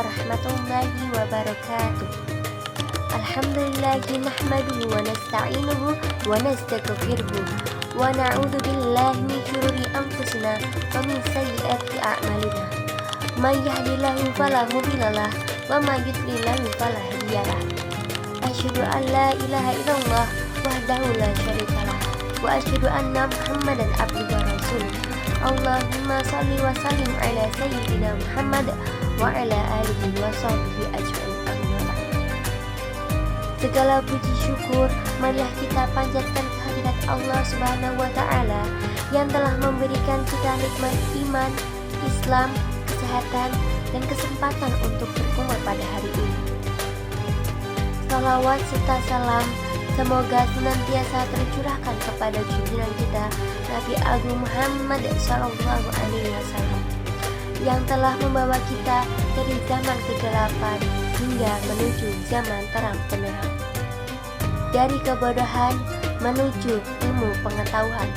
warahmatullahi wabarakatuh. Alhamdulillahi nahmaduhu wa nasta'inuhu wa nastaghfiruhu wa na'udzu billahi min syururi anfusina wa min sayyiati a'malina. May yahdihillahu fala mudhillalah wa may yudlil fala hadiyalah. Asyhadu an la ilaha illallah wahdahu la syarikalah wa asyhadu anna Muhammadan abduhu wa rasuluh. Allahumma shalli wa sallim ala sayyidina Muhammad wa ala alihi wa sahbihi ajma'in. Segala puji syukur marilah kita panjatkan kehadirat Allah Subhanahu wa taala yang telah memberikan kita nikmat iman, Islam, kesehatan, dan kesempatan untuk berkumpul pada hari ini. Salawat serta salam semoga senantiasa tercurahkan kepada junjungan kita Nabi Agung Muhammad Sallallahu Alaihi Wasallam yang telah membawa kita dari zaman kegelapan hingga menuju zaman terang benderang, dari kebodohan menuju ilmu pengetahuan,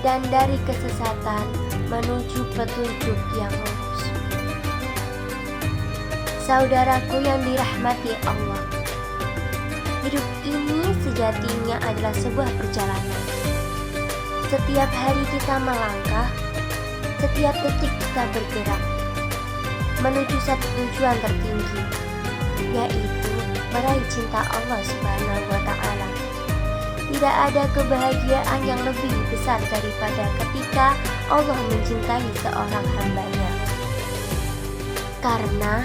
dan dari kesesatan menuju petunjuk yang lurus. Saudaraku yang dirahmati Allah, hidup ini sejatinya adalah sebuah perjalanan. Setiap hari kita melangkah, setiap detik kita bergerak menuju satu tujuan tertinggi, yaitu meraih cinta Allah Subhanahu wa taala. Tidak ada kebahagiaan yang lebih besar daripada ketika Allah mencintai seorang hamba-Nya. Karena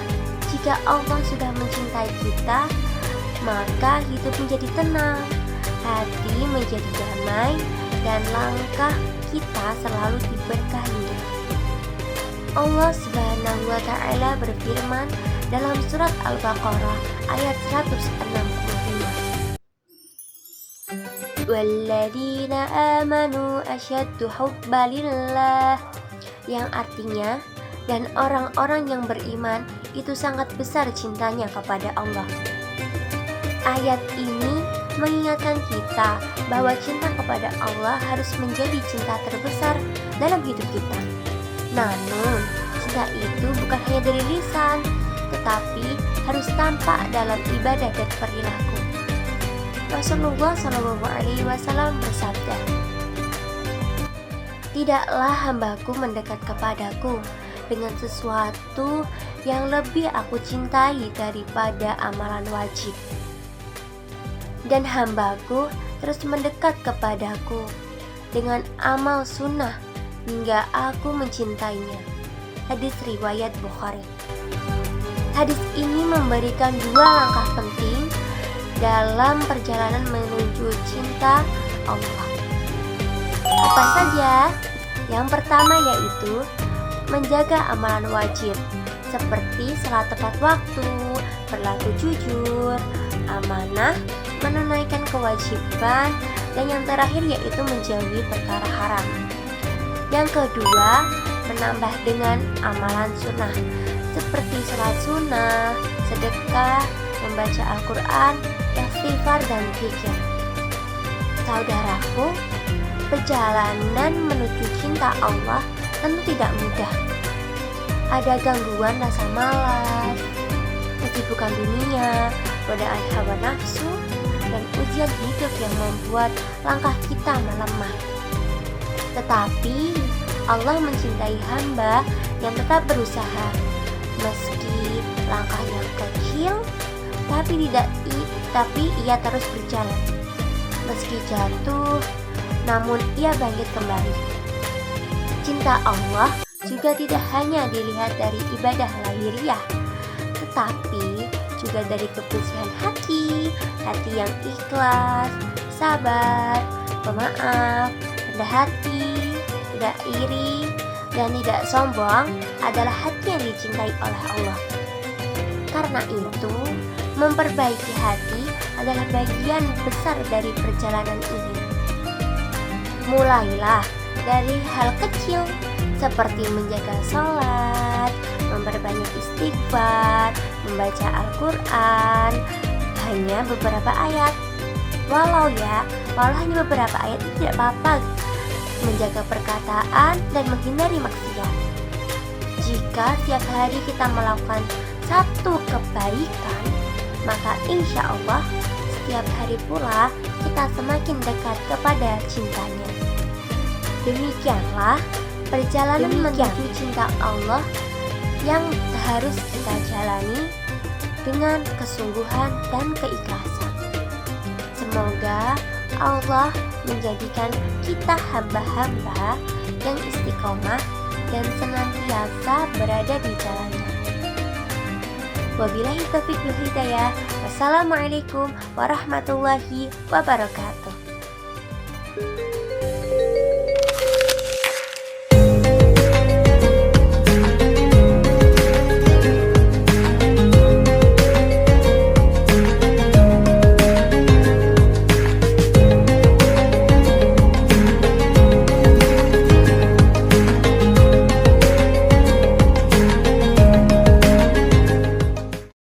jika Allah sudah mencintai kita, maka hidup menjadi tenang, hati menjadi damai, dan langkah kita selalu diberkahi. Allah Subhanahu wa taala berfirman dalam surat Al-Baqarah ayat 165. Walladzina amanu asyaddu hubban lillah, yang artinya dan orang-orang yang beriman itu sangat besar cintanya kepada Allah. Ayat ini mengingatkan kita bahwa cinta kepada Allah harus menjadi cinta terbesar dalam hidup kita. Namun, cinta itu bukan hanya dari lisan, tetapi harus tampak dalam ibadah dan perilaku. Rasulullah SAW bersabda, "Tidaklah hambaku mendekat kepadaku dengan sesuatu yang lebih aku cintai daripada amalan wajib, dan hambaku terus mendekat kepadaku dengan amal sunnah hingga aku mencintainya." Hadis riwayat Bukhari. Hadis ini memberikan dua langkah penting dalam perjalanan menuju cinta Allah. Apa saja? Yang pertama yaitu menjaga amalan wajib seperti salat tepat waktu, berlaku jujur, amanah, menunaikan kewajiban, dan yang terakhir yaitu menjauhi perkara haram. Yang kedua, menambah dengan amalan sunnah seperti salat sunnah, sedekah, membaca Al-Quran, istighfar, dan zikir. Saudaraku, perjalanan menuju cinta Allah tentu tidak mudah. Ada gangguan rasa malas, kesibukan dunia, godaan hawa nafsu, dan ujian hidup yang membuat langkah kita melemah. Tetapi Allah mencintai hamba yang tetap berusaha, meski langkahnya kecil, tapi ia terus berjalan. Meski jatuh, namun ia bangkit kembali. Cinta Allah juga tidak hanya dilihat dari ibadah lahiriah, tetapi juga dari kebersihan hati yang ikhlas, sabar, pemaaf, rendah hati, tidak iri, dan tidak sombong adalah hati yang dicintai oleh Allah. Karena itu, memperbaiki hati adalah bagian besar dari perjalanan ini. Mulailah dari hal kecil seperti menjaga sholat, memperbanyak istighfar, membaca Al-Quran, hanya beberapa ayat. Walau hanya beberapa ayat itu tidak apa-apa. Menjaga perkataan dan menghindari maksiat. Jika setiap hari kita melakukan satu kebaikan, maka insya Allah setiap hari pula kita semakin dekat kepada cintanya. Demikianlah perjalanan menuju cinta Allah yang harus kita jalani dengan kesungguhan dan keikhlasan. Semoga Allah menjadikan kita hamba-hamba yang istiqomah dan senantiasa berada di jalannya. Wabillahi taufiq wal hidayah. Wassalamualaikum warahmatullahi wabarakatuh.